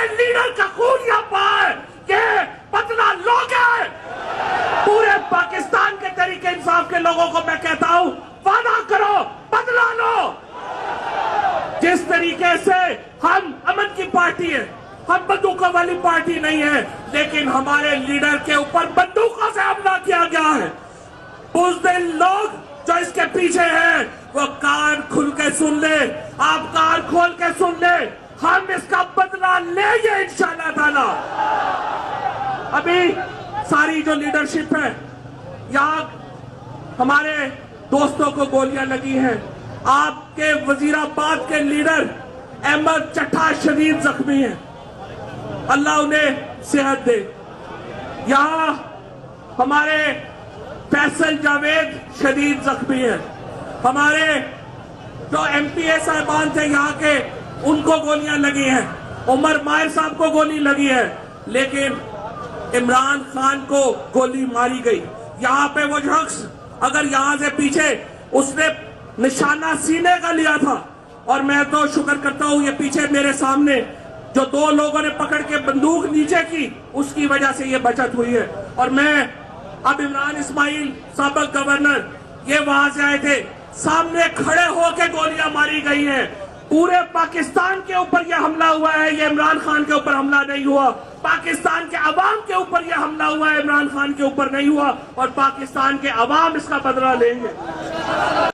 ہمارے لیڈر کا خون یہاں پائے، یہ بدلہ لوگے۔ پورے پاکستان کے طریقے انصاف کے لوگوں کو میں کہتا ہوں، وعدہ کرو، بدلہ لو۔ جس طریقے سے ہم امن کی پارٹی ہے، ہم بندوقوں والی پارٹی نہیں ہے، لیکن ہمارے لیڈر کے اوپر بندوقوں سے حملہ کیا گیا ہے۔ بزدل لوگ جو اس کے پیچھے ہیں وہ کان کھل کے سن لے، آپ کان کھول کے سن لے، ہم اس کا بدلہ لیں گے انشاءاللہ تعالی۔ ابھی ساری جو لیڈرشپ ہے، یہاں ہمارے دوستوں کو گولیاں لگی ہیں، آپ کے وزیر آباد کے لیڈر احمد چٹھا شدید زخمی ہیں، اللہ انہیں صحت دے۔ یہاں ہمارے فیصل جاوید شدید زخمی ہیں، ہمارے جو ایم پی اے صاحبان تھے یہاں کے، ان کو گولیاں لگی ہیں، عمر ماہر صاحب کو گولی لگی ہے، لیکن عمران خان کو گولی ماری گئی۔ یہاں پہ وہ شخص اگر یہاں سے پیچھے اس نے نشانہ سینے کا لیا تھا، اور میں تو شکر کرتا ہوں یہ پیچھے میرے سامنے جو دو لوگوں نے پکڑ کے بندوق نیچے کی، اس کی وجہ سے یہ بچت ہوئی ہے۔ اور میں اب عمران اسماعیل سابق گورنر یہ وہاں سے آئے تھے، سامنے کھڑے ہو کے گولیاں ماری گئی ہیں۔ پورے پاکستان کے اوپر یہ حملہ ہوا ہے، یہ عمران خان کے اوپر حملہ نہیں ہوا۔ پاکستان کے عوام کے اوپر یہ حملہ ہوا ہے، عمران خان کے اوپر نہیں ہوا، اور پاکستان کے عوام اس کا بدلہ لیں گے۔